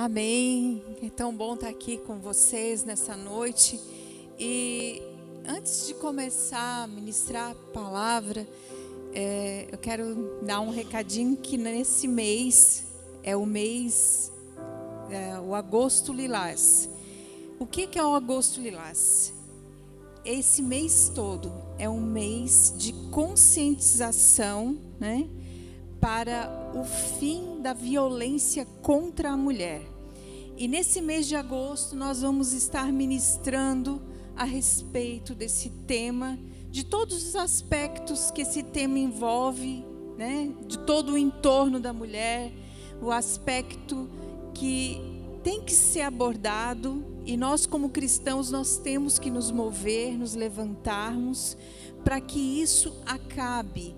Amém. É tão bom estar aqui com vocês nessa noite. E antes de começar a ministrar a palavra, eu quero dar um recadinho que nesse mês é o mês, o Agosto Lilás. O que é o Agosto Lilás? Esse mês todo é um mês de conscientização, né, para o fim da violência contra a mulher. E nesse mês de agosto nós vamos estar ministrando a respeito desse tema, de todos os aspectos que esse tema envolve, né, de todo o entorno da mulher, o aspecto que tem que ser abordado, e nós como cristãos nós temos que nos mover, nos levantarmos para que isso acabe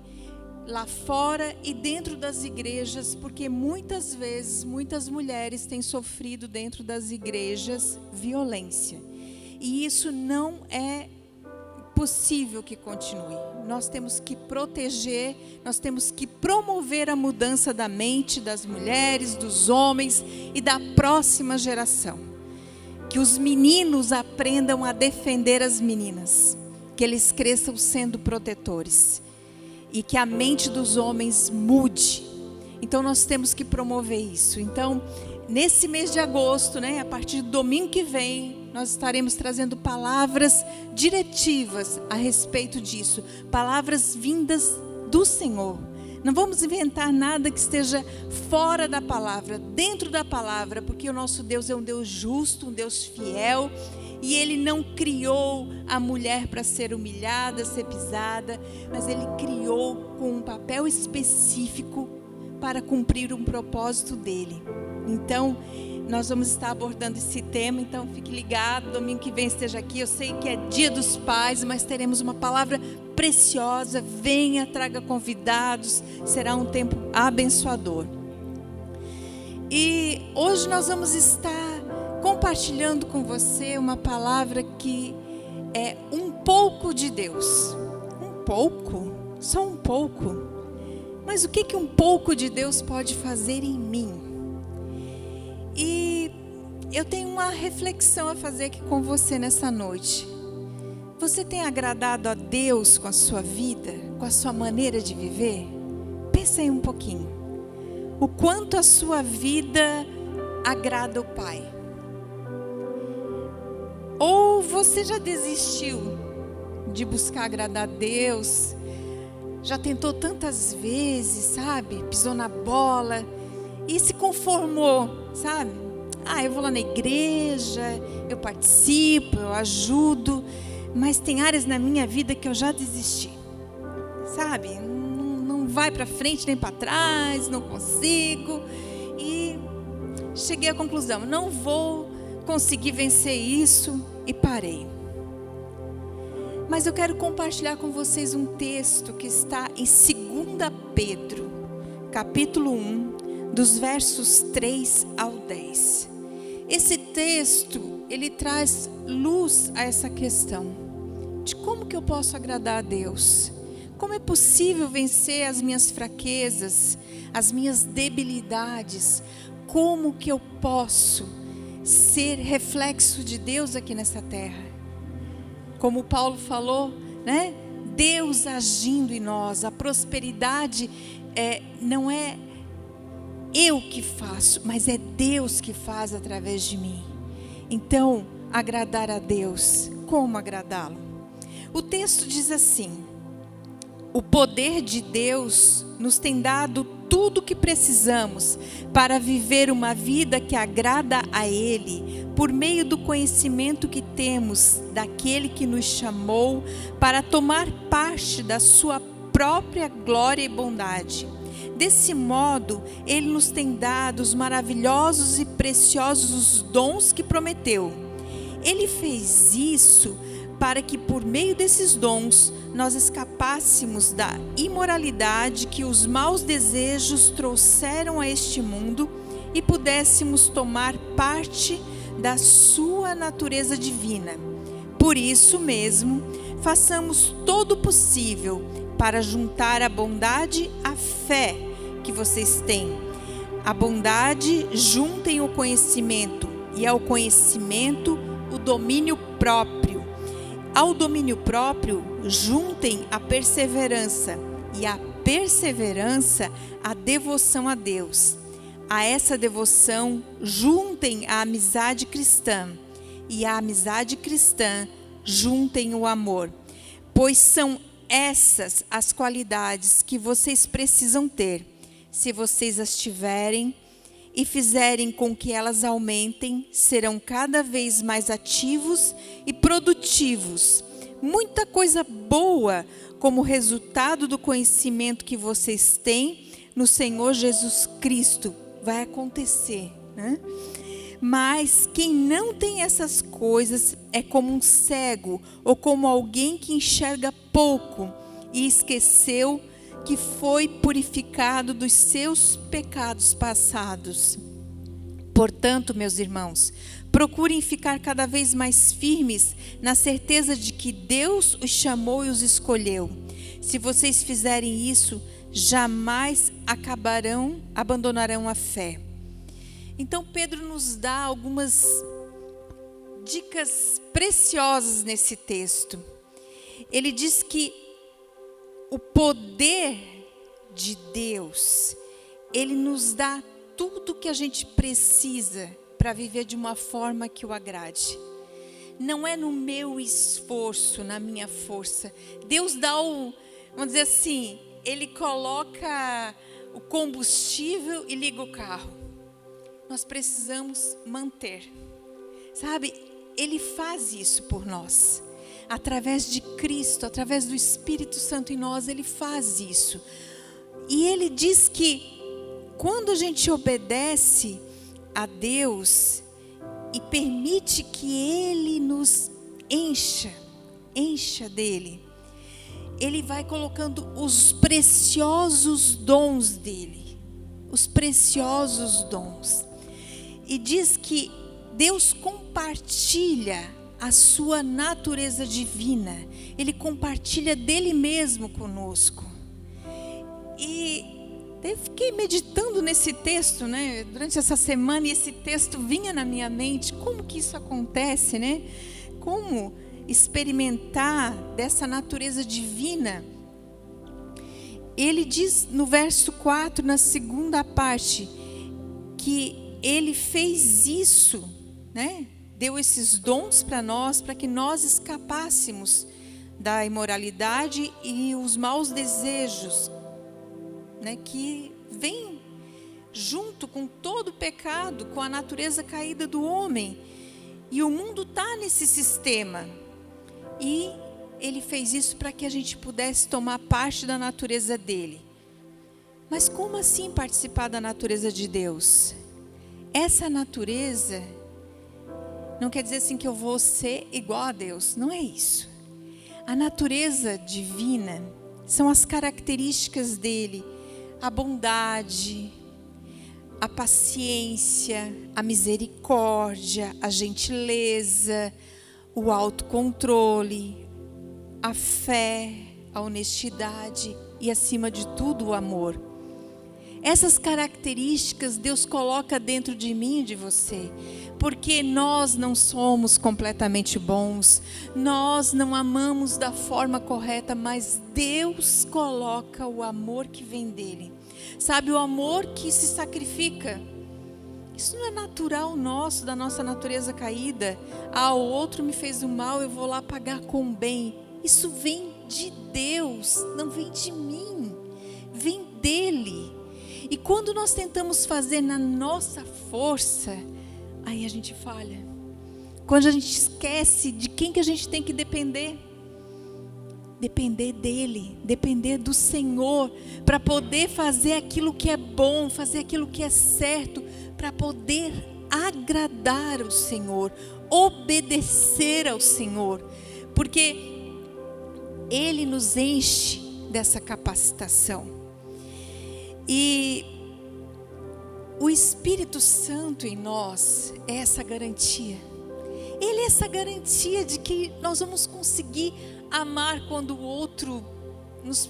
lá fora e dentro das igrejas, porque muitas vezes, muitas mulheres têm sofrido dentro das igrejas violência. E isso não é possível que continue. Nós temos que proteger, nós temos que promover a mudança da mente das mulheres, dos homens e da próxima geração. Que os meninos aprendam a defender as meninas, que eles cresçam sendo protetores. E que a mente dos homens mude. Então nós temos que promover isso. Então, nesse mês de agosto, né, a partir do domingo que vem, nós estaremos trazendo palavras diretivas a respeito disso. Palavras vindas do Senhor. Não vamos inventar nada que esteja fora da palavra, dentro da palavra, porque o nosso Deus é um Deus justo, um Deus fiel. E Ele não criou a mulher para ser humilhada, ser pisada, mas Ele criou com um papel específico para cumprir um propósito dEle. Então, nós vamos estar abordando esse tema, então fique ligado, domingo que vem esteja aqui. Eu sei que é dia dos pais, mas teremos uma palavra preciosa. Venha, traga convidados, será um tempo abençoador. E hoje nós vamos estar compartilhando com você uma palavra que é um pouco de Deus. Um pouco? Só um pouco? Mas o que um pouco de Deus pode fazer em mim? E eu tenho uma reflexão a fazer aqui com você nessa noite. Você tem agradado a Deus com a sua vida, com a sua maneira de viver? Pensa aí um pouquinho. O quanto a sua vida agrada o Pai? Ou você já desistiu de buscar agradar a Deus? Já tentou tantas vezes, sabe? Pisou na bola e se conformou, sabe? Eu vou lá na igreja, eu participo, eu ajudo, mas tem áreas na minha vida que eu já desisti, sabe? Não vai para frente nem para trás, não consigo. E cheguei à conclusão, não vou consegui vencer isso e parei. Mas eu quero compartilhar com vocês um texto que está em 2 Pedro, capítulo 1, dos versos 3 ao 10. Esse texto, ele traz luz a essa questão de como que eu posso agradar a Deus. Como é possível vencer as minhas fraquezas, as minhas debilidades? Como que eu posso ser reflexo de Deus aqui nessa terra? Como Paulo falou, né? Deus agindo em nós. A prosperidade não é eu que faço, mas é Deus que faz através de mim. Então, agradar a Deus. Como agradá-lo? O texto diz assim: o poder de Deus nos tem dado tudo o que precisamos para viver uma vida que agrada a Ele, por meio do conhecimento que temos daquele que nos chamou para tomar parte da sua própria glória e bondade. Desse modo, Ele nos tem dado os maravilhosos e preciosos dons que prometeu. Ele fez isso para que por meio desses dons nós escapássemos da imoralidade que os maus desejos trouxeram a este mundo e pudéssemos tomar parte da sua natureza divina. Por isso mesmo, façamos todo o possível para juntar a bondade à fé que vocês têm, a bondade juntem o conhecimento, e ao conhecimento o domínio próprio. Ao domínio próprio juntem a perseverança, e a perseverança a devoção a Deus. A essa devoção juntem a amizade cristã, e a amizade cristã juntem o amor, pois são essas as qualidades que vocês precisam ter. Se vocês as tiverem e fizerem com que elas aumentem, serão cada vez mais ativos e produtivos. Muita coisa boa como resultado do conhecimento que vocês têm no Senhor Jesus Cristo vai acontecer, né? Mas quem não tem essas coisas é como um cego ou como alguém que enxerga pouco e esqueceu que foi purificado dos seus pecados passados. Portanto, meus irmãos, procurem ficar cada vez mais firmes na certeza de que Deus os chamou e os escolheu. Se vocês fizerem isso, jamais abandonarão a fé. Então Pedro nos dá algumas dicas preciosas nesse texto. Ele diz que o poder de Deus, Ele nos dá tudo que a gente precisa para viver de uma forma que o agrade. Não é no meu esforço, na minha força. Deus dá vamos dizer assim, Ele coloca o combustível e liga o carro. Nós precisamos manter, sabe? Ele faz isso por nós, através de Cristo, através do Espírito Santo em nós, Ele faz isso. E Ele diz que quando a gente obedece a Deus e permite que Ele nos encha dEle, Ele vai colocando os preciosos dons dEle, os preciosos dons. E diz que Deus compartilha a sua natureza divina. Ele compartilha dele mesmo conosco. E eu fiquei meditando nesse texto, né, durante essa semana, e esse texto vinha na minha mente. Como que isso acontece, né? Como experimentar dessa natureza divina? Ele diz no verso 4, na segunda parte, que Ele fez isso, né? Deu esses dons para nós, para que nós escapássemos da imoralidade e os maus desejos, né? Que vem junto com todo o pecado, com a natureza caída do homem. E o mundo está nesse sistema. E Ele fez isso para que a gente pudesse tomar parte da natureza dele. Mas como assim participar da natureza de Deus? Essa natureza não quer dizer assim que eu vou ser igual a Deus. Não é isso. A natureza divina são as características dele: a bondade, a paciência, a misericórdia, a gentileza, o autocontrole, a fé, a honestidade e, acima de tudo, o amor. Essas características Deus coloca dentro de mim e de você, porque nós não somos completamente bons, nós não amamos da forma correta, mas Deus coloca o amor que vem dele. Sabe, o amor que se sacrifica. Isso não é natural nosso, da nossa natureza caída. Ah, o outro me fez o mal, eu vou lá pagar com o bem. Isso vem de Deus, não vem de mim, vem dele. E quando nós tentamos fazer na nossa força, aí a gente falha. Quando a gente esquece de quem que a gente tem que depender. Depender dele, depender do Senhor, para poder fazer aquilo que é bom, fazer aquilo que é certo, para poder agradar o Senhor, obedecer ao Senhor, porque Ele nos enche dessa capacitação. E o Espírito Santo em nós é essa garantia. Ele é essa garantia de que nós vamos conseguir amar quando o outro nos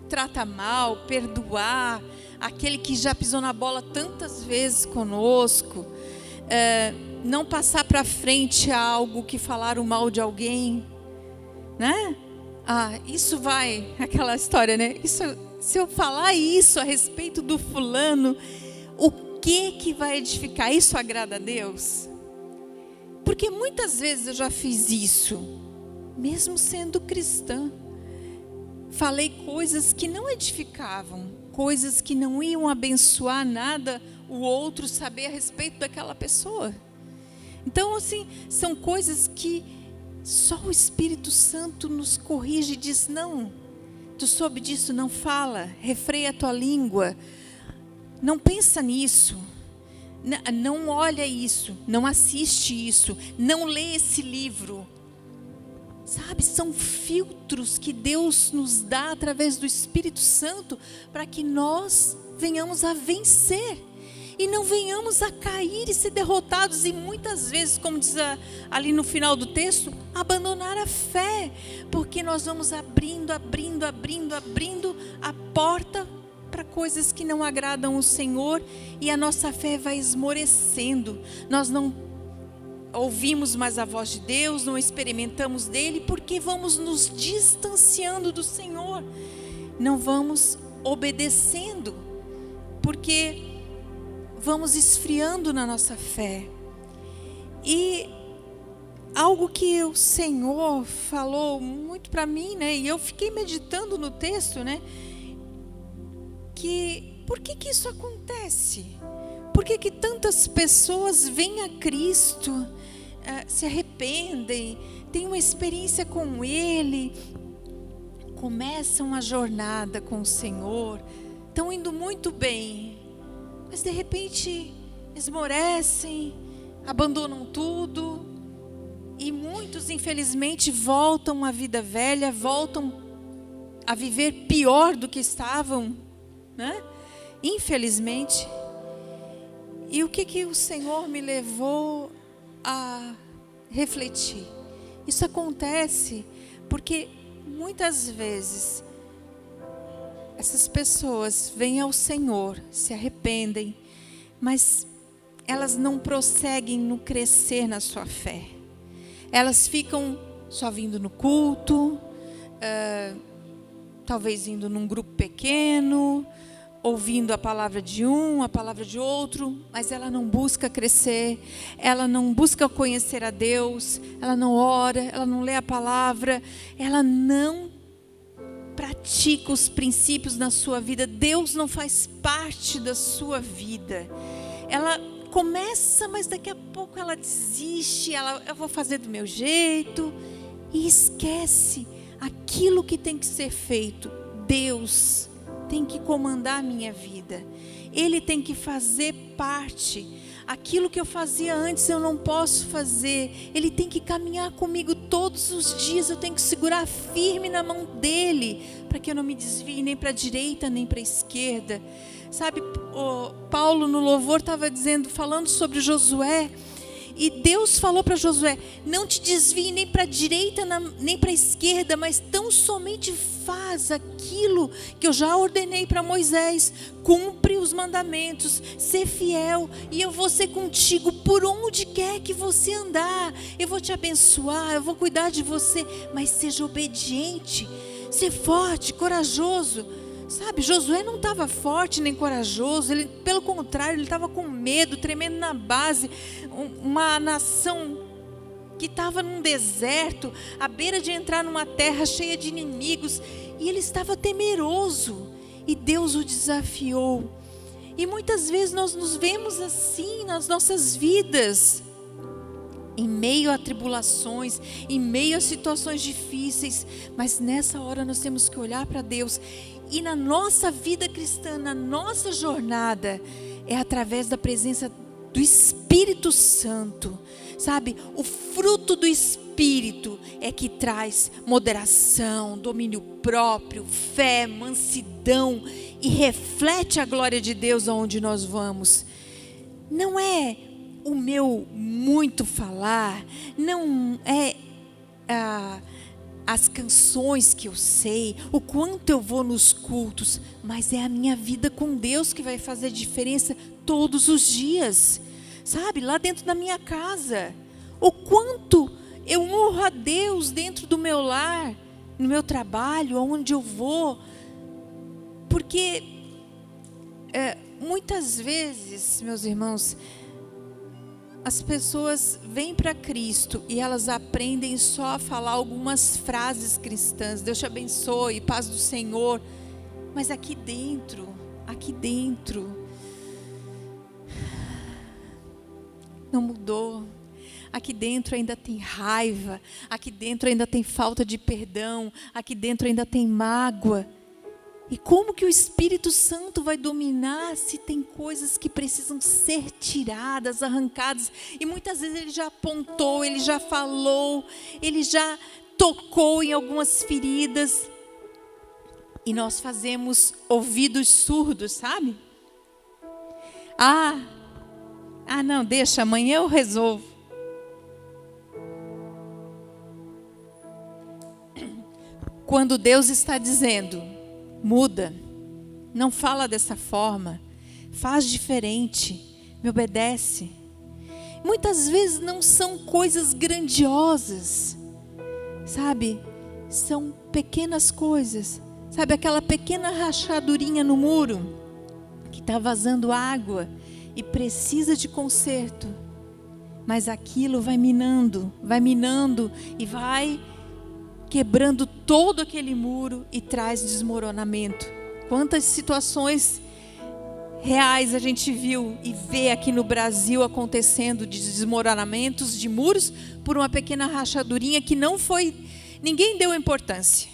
trata mal, perdoar, aquele que já pisou na bola tantas vezes conosco, não passar para frente algo que falaram mal de alguém, né? Isso vai, aquela história, né? Se eu falar isso a respeito do fulano, o que vai edificar? Isso agrada a Deus? Porque muitas vezes eu já fiz isso, mesmo sendo cristã. Falei coisas que não edificavam, coisas que não iam abençoar nada o outro saber a respeito daquela pessoa. Então, assim, são coisas que só o Espírito Santo nos corrige e diz: não, tu soube disso, não fala, refreia a tua língua, não pensa nisso, não olha isso, não assiste isso, não lê esse livro. Sabe, são filtros que Deus nos dá através do Espírito Santo para que nós venhamos a vencer e não venhamos a cair e ser derrotados e muitas vezes, como diz ali no final do texto, abandonar a fé, porque nós vamos abrindo a porta para coisas que não agradam o Senhor e a nossa fé vai esmorecendo. Nós não ouvimos mais a voz de Deus, não experimentamos dele, porque vamos nos distanciando do Senhor, não vamos obedecendo, porque vamos esfriando na nossa fé. E algo que o Senhor falou muito para mim, né? E eu fiquei meditando no texto, né? Que por que isso acontece? Por que tantas pessoas vêm a Cristo, se arrependem, têm uma experiência com Ele, começam a jornada com o Senhor, estão indo muito bem, mas de repente esmorecem, abandonam tudo, e muitos infelizmente voltam à vida velha, voltam a viver pior do que estavam, né? Infelizmente. E o que o Senhor me levou a refletir? Isso acontece porque muitas vezes essas pessoas vêm ao Senhor, se arrependem, mas elas não prosseguem no crescer na sua fé. Elas ficam só vindo no culto, talvez indo num grupo pequeno, ouvindo a palavra de um, a palavra de outro, mas ela não busca crescer, ela não busca conhecer a Deus, ela não ora, ela não lê a palavra, ela não pratica os princípios na sua vida. Deus não faz parte da sua vida. Ela começa, mas daqui a pouco ela desiste, eu vou fazer do meu jeito, e esquece aquilo que tem que ser feito. Deus tem que comandar a minha vida, Ele tem que fazer parte. Aquilo que eu fazia antes eu não posso fazer, Ele tem que caminhar comigo todos os dias, eu tenho que segurar firme na mão dEle, para que eu não me desvie nem para a direita nem para a esquerda. Sabe, Paulo no louvor estava falando sobre Josué, e Deus falou para Josué: não te desvie nem para a direita nem para a esquerda, mas tão somente faz aquilo que eu já ordenei para Moisés, cumpre os mandamentos, ser fiel, e eu vou ser contigo por onde quer que você andar, eu vou te abençoar, eu vou cuidar de você, mas seja obediente, ser forte, corajoso. Sabe, Josué não estava forte nem corajoso, pelo contrário, ele estava com medo, tremendo na base. Uma nação que estava num deserto, à beira de entrar numa terra cheia de inimigos, e ele estava temeroso, e Deus o desafiou. E muitas vezes nós nos vemos assim nas nossas vidas, em meio a tribulações, em meio a situações difíceis, mas nessa hora nós temos que olhar para Deus. E na nossa vida cristã, na nossa jornada, é através da presença do Espírito Santo, sabe? O fruto do Espírito é que traz moderação, domínio próprio, fé, mansidão, e reflete a glória de Deus aonde nós vamos. Não é o meu muito falar, não é as canções que eu sei, o quanto eu vou nos cultos, mas é a minha vida com Deus que vai fazer diferença todos os dias, sabe? Lá dentro da minha casa, o quanto eu honro a Deus dentro do meu lar, no meu trabalho, aonde eu vou, porque muitas vezes, meus irmãos, as pessoas vêm para Cristo e elas aprendem só a falar algumas frases cristãs, Deus te abençoe, paz do Senhor, mas aqui dentro, não mudou. Aqui dentro ainda tem raiva, aqui dentro ainda tem falta de perdão, aqui dentro ainda tem mágoa. E como que o Espírito Santo vai dominar se tem coisas que precisam ser tiradas, arrancadas? E muitas vezes ele já apontou, ele já falou, ele já tocou em algumas feridas. E nós fazemos ouvidos surdos, sabe? Não, deixa, amanhã eu resolvo. Quando Deus está dizendo, muda, não fala dessa forma, faz diferente, me obedece. Muitas vezes não são coisas grandiosas, sabe? São pequenas coisas, sabe? Aquela pequena rachadurinha no muro, que está vazando água e precisa de conserto. Mas aquilo vai minando e vai quebrando todo aquele muro e traz desmoronamento. Quantas situações reais a gente viu e vê aqui no Brasil acontecendo de desmoronamentos de muros por uma pequena rachadurinha que ninguém deu importância.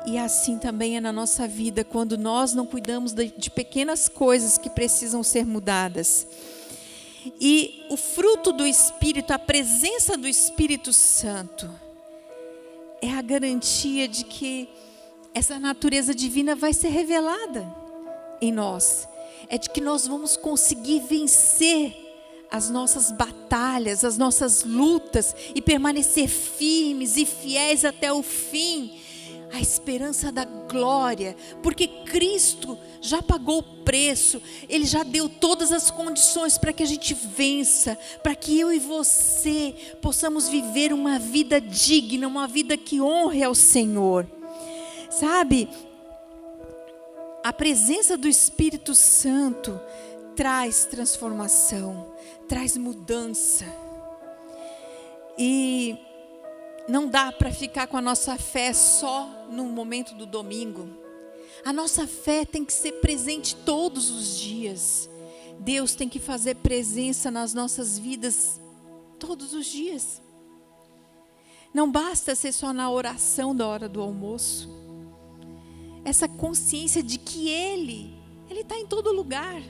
E assim também é na nossa vida, quando nós não cuidamos de pequenas coisas que precisam ser mudadas. E o fruto do Espírito, a presença do Espírito Santo, é a garantia de que essa natureza divina vai ser revelada em nós. É de que nós vamos conseguir vencer as nossas batalhas, as nossas lutas e permanecer firmes e fiéis até o fim. A esperança da glória, porque Cristo já pagou o preço, Ele já deu todas as condições para que a gente vença, para que eu e você possamos viver uma vida digna, uma vida que honre ao Senhor. Sabe, a presença do Espírito Santo traz transformação, traz mudança. E não dá para ficar com a nossa fé só no momento do domingo. A nossa fé tem que ser presente todos os dias. Deus tem que fazer presença nas nossas vidas todos os dias. Não basta ser só na oração da hora do almoço. Essa consciência de que Ele está em todo lugar.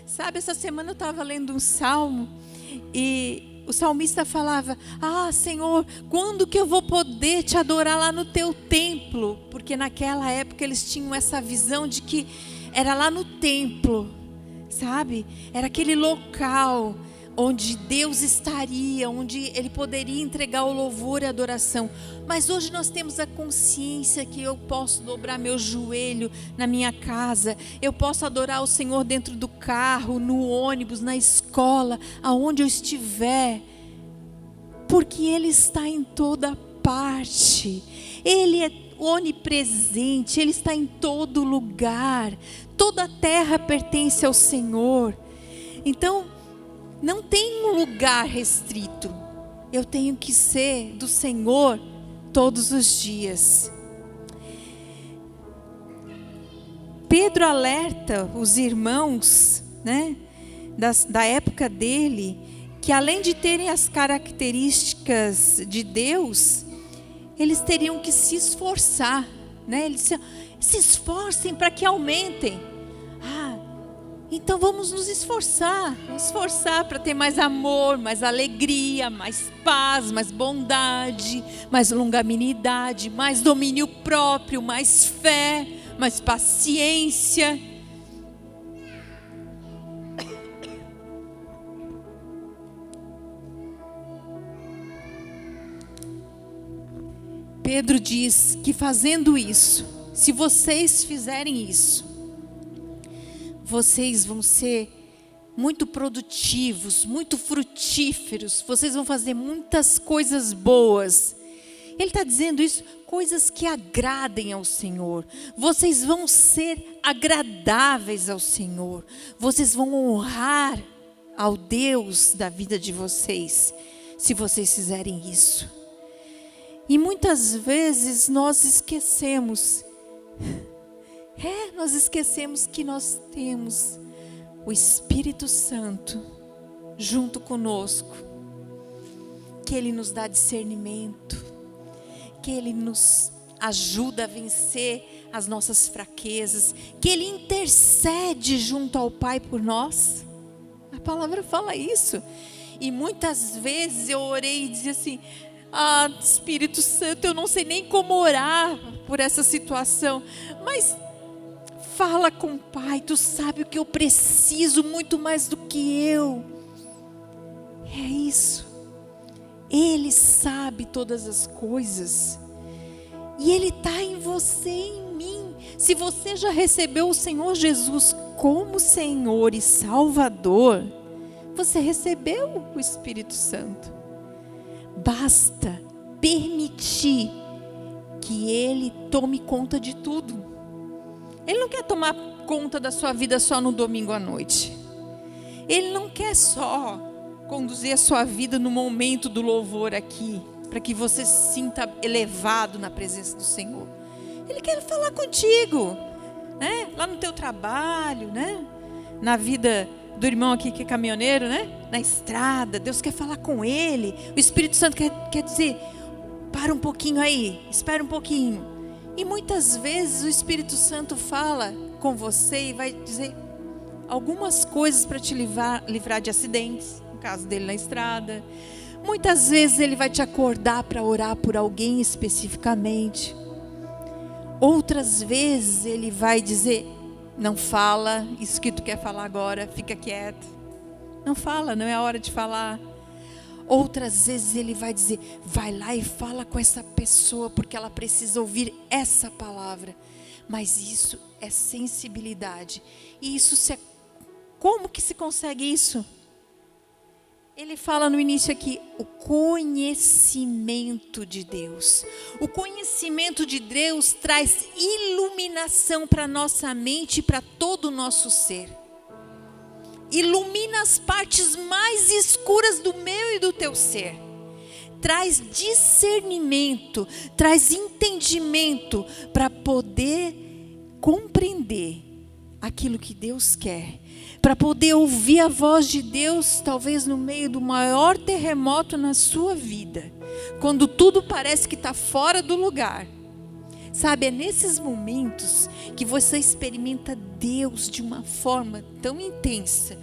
Sabe, essa semana eu estava lendo um salmo e o salmista falava: Senhor, quando que eu vou poder te adorar lá no teu templo? Porque naquela época eles tinham essa visão de que era lá no templo, sabe? Era aquele local onde Deus estaria, onde Ele poderia entregar o louvor e a adoração. Mas hoje nós temos a consciência que eu posso dobrar meu joelho na minha casa, eu posso adorar o Senhor dentro do carro, no ônibus, na escola, aonde eu estiver, porque Ele está em toda parte. Ele é onipresente, Ele está em todo lugar, toda a terra pertence ao Senhor. Então, não tem um lugar restrito. Eu tenho que ser do Senhor todos os dias. Pedro alerta os irmãos, da época dele, que além de terem as características de Deus, eles teriam que se esforçar, Eles se esforcem para que aumentem. Então vamos nos esforçar, para ter mais amor, mais alegria, mais paz, mais bondade, mais longanimidade, mais domínio próprio, mais fé, mais paciência. Pedro diz que fazendo isso, se vocês fizerem isso, vocês vão ser muito produtivos, muito frutíferos, vocês vão fazer muitas coisas boas. Ele está dizendo isso, coisas que agradem ao Senhor. Vocês vão ser agradáveis ao Senhor. Vocês vão honrar ao Deus da vida de vocês, se vocês fizerem isso. E muitas vezes nós esquecemos, nós esquecemos que nós temos o Espírito Santo junto conosco, que Ele nos dá discernimento, que Ele nos ajuda a vencer as nossas fraquezas, que Ele intercede junto ao Pai por nós. A palavra fala isso. E muitas vezes eu orei e dizia assim: Espírito Santo, eu não sei nem como orar por essa situação, mas fala com o Pai, tu sabe o que eu preciso muito mais do que eu. É isso. Ele sabe todas as coisas. E Ele está em você e em mim. Se você já recebeu o Senhor Jesus como Senhor e Salvador, você recebeu o Espírito Santo. Basta permitir que Ele tome conta de tudo. Ele não quer tomar conta da sua vida só no domingo à noite. Ele não quer só conduzir a sua vida no momento do louvor aqui, para que você se sinta elevado na presença do Senhor. Ele quer falar contigo, né? Lá no teu trabalho, né? Na vida do irmão aqui que é caminhoneiro, né? Na estrada, Deus quer falar com ele. O Espírito Santo quer dizer: para um pouquinho aí, espera um pouquinho. E muitas vezes o Espírito Santo fala com você e vai dizer algumas coisas para te livrar de acidentes, no caso dele na estrada. Muitas vezes Ele vai te acordar para orar por alguém especificamente. Outras vezes Ele vai dizer: não fala isso que tu quer falar agora, fica quieto. Não fala, não é a hora de falar. Outras vezes Ele vai dizer: vai lá e fala com essa pessoa, porque ela precisa ouvir essa palavra. Mas isso é sensibilidade. E isso como que se consegue isso? Ele fala no início aqui, o conhecimento de Deus. O conhecimento de Deus traz iluminação para a nossa mente e para todo o nosso ser. Ilumina as partes mais escuras do meu e do teu ser. Traz discernimento, traz entendimento para poder compreender aquilo que Deus quer. Para poder ouvir a voz de Deus, talvez no meio do maior terremoto na sua vida. Quando tudo parece que está fora do lugar. Sabe, é nesses momentos que você experimenta Deus de uma forma tão intensa,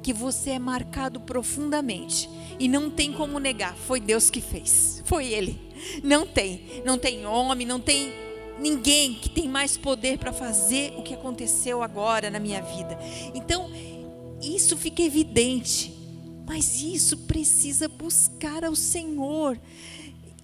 que você é marcado profundamente. E não tem como negar, foi Deus que fez, foi Ele. Não tem homem, não tem ninguém que tem mais poder para fazer o que aconteceu agora na minha vida. Então, isso fica evidente, mas isso precisa buscar ao Senhor.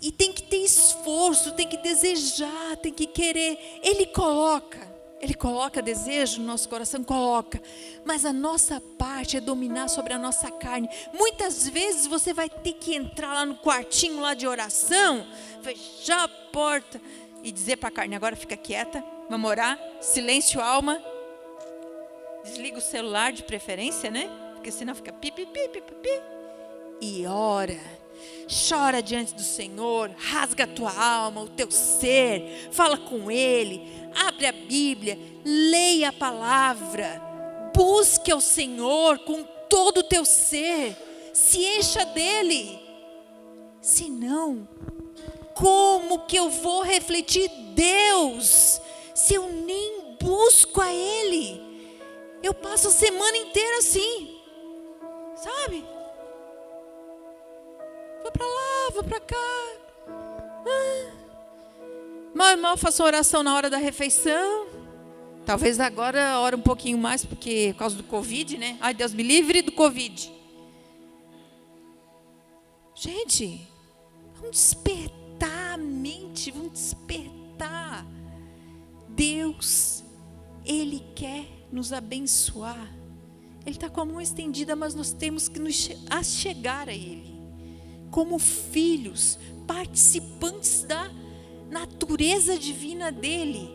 E tem que ter esforço, tem que desejar, tem que querer. Ele coloca desejo no nosso coração, coloca. Mas a nossa parte é dominar sobre a nossa carne. Muitas vezes você vai ter que entrar lá no quartinho lá de oração, fechar a porta e dizer para a carne: agora fica quieta, vamos orar, silêncio alma. Desliga o celular de preferência, né? Porque senão fica pi, pi, pi, pi, pi. E ora, chora diante do Senhor, rasga a tua alma, o teu ser, fala com Ele, abre a Bíblia, leia a palavra, busque ao Senhor com todo o teu ser, se encha dEle. Senão, como que eu vou refletir Deus se eu nem busco a Ele? Eu passo a semana inteira assim, sabe? Vou para lá, vou para cá. Mal faço oração na hora da refeição. Talvez agora ore um pouquinho mais, porque por causa do Covid, né? Ai, Deus me livre do Covid. Gente, vamos despertar despertar a mente, vão despertar. Deus, Ele quer nos abençoar. Ele está com a mão estendida, mas nós temos que nos achegar a Ele. Como filhos, participantes da natureza divina dEle.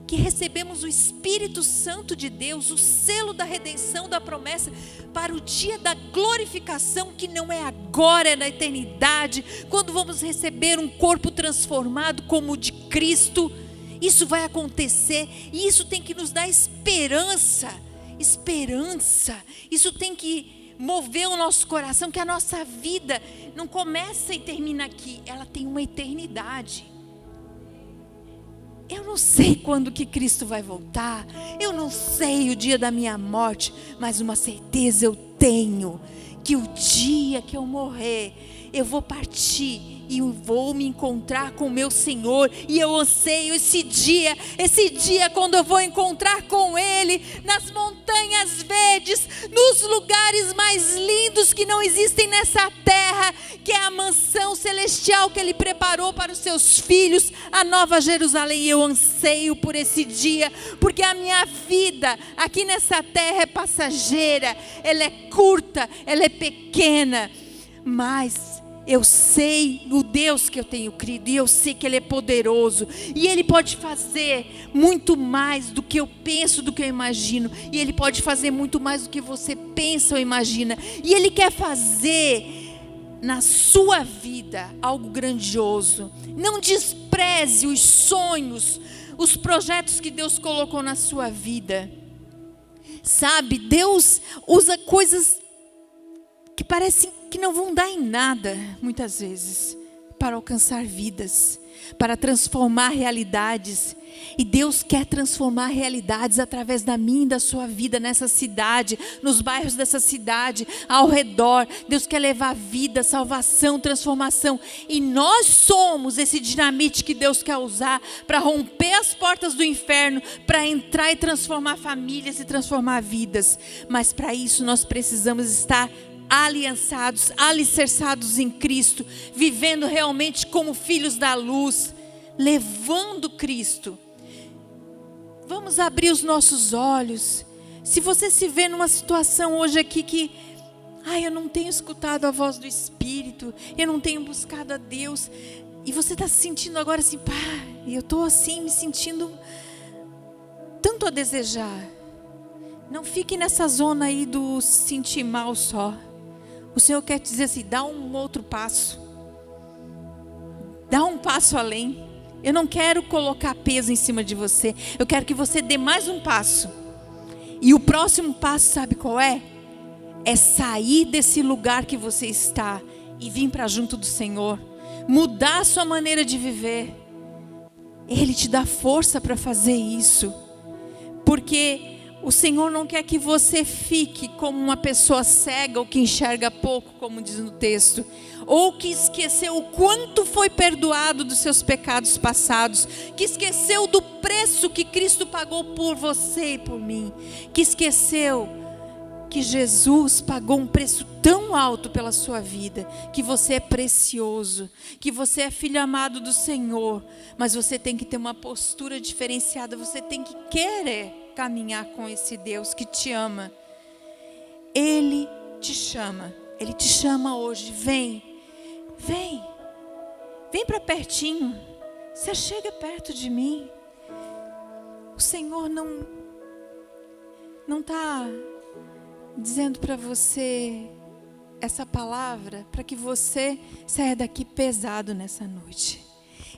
Que recebemos o Espírito Santo de Deus, o selo da redenção, da promessa, para o dia da glorificação, que não é agora, é na eternidade, quando vamos receber um corpo transformado como o de Cristo. Isso vai acontecer, e isso tem que nos dar esperança, isso tem que mover o nosso coração, que a nossa vida não começa e termina aqui, ela tem uma eternidade. Eu não sei quando que Cristo vai voltar, eu não sei o dia da minha morte, mas uma certeza eu tenho, que o dia que eu morrer, eu vou partir e vou me encontrar com o meu Senhor, e eu anseio esse dia quando eu vou encontrar com Ele, nas montanhas verdes, nos lugares mais lindos que não existem nessa terra, que é a mansão celestial que Ele preparou para os seus filhos, a Nova Jerusalém. Eu anseio por esse dia, porque a minha vida aqui nessa terra é passageira, ela é curta, ela é pequena, mas eu sei o Deus que eu tenho crido, e eu sei que Ele é poderoso, e Ele pode fazer muito mais do que eu penso, do que eu imagino, e Ele pode fazer muito mais do que você pensa ou imagina, e Ele quer fazer na sua vida algo grandioso. Não despreze os sonhos, os projetos que Deus colocou na sua vida. Sabe, Deus usa coisas que parecem que não vão dar em nada, muitas vezes, para alcançar vidas, para transformar realidades. E Deus quer transformar realidades através da minha e da sua vida nessa cidade, nos bairros dessa cidade, ao redor. Deus quer levar vida, salvação, transformação. E nós somos esse dinamite que Deus quer usar para romper as portas do inferno, para entrar e transformar famílias e transformar vidas. Mas para isso nós precisamos estar aliançados, alicerçados em Cristo, vivendo realmente como filhos da luz, levando Cristo. Vamos abrir os nossos olhos. Se você se vê numa situação hoje aqui que, eu não tenho escutado a voz do Espírito, eu não tenho buscado a Deus, e você está se sentindo agora assim, eu estou assim, me sentindo tanto a desejar. Não fique nessa zona aí do se sentir mal só. O Senhor quer te dizer assim, dá um outro passo. Dá um passo além. Eu não quero colocar peso em cima de você. Eu quero que você dê mais um passo. E o próximo passo, sabe qual é? É sair desse lugar que você está e vir para junto do Senhor. Mudar a sua maneira de viver. Ele te dá força para fazer isso. Porque o Senhor não quer que você fique como uma pessoa cega ou que enxerga pouco, como diz no texto, ou que esqueceu o quanto foi perdoado dos seus pecados passados, que esqueceu do preço que Cristo pagou por você e por mim, que esqueceu que Jesus pagou um preço tão alto pela sua vida, que você é precioso, que você é filho amado do Senhor, mas você tem que ter uma postura diferenciada, você tem que querer caminhar com esse Deus que te ama. Ele te chama hoje, vem para pertinho, se chega perto de mim. O Senhor não está dizendo para você essa palavra para que você saia daqui pesado nessa noite.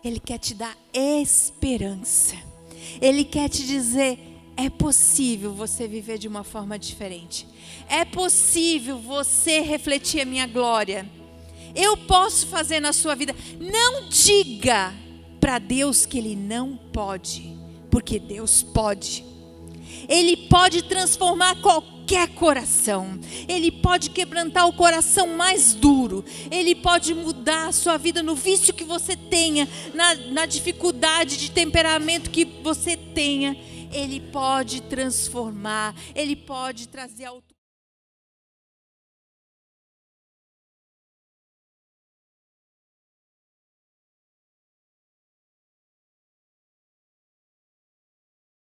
Ele quer te dar esperança. Ele quer te dizer, é possível você viver de uma forma diferente. É possível você refletir a minha glória. Eu posso fazer na sua vida. Não diga para Deus que Ele não pode, porque Deus pode. Ele pode transformar qualquer coração. Ele pode quebrantar o coração mais duro. Ele pode mudar a sua vida no vício que você tenha, na dificuldade de temperamento que você tenha. Ele pode transformar. Ele pode trazer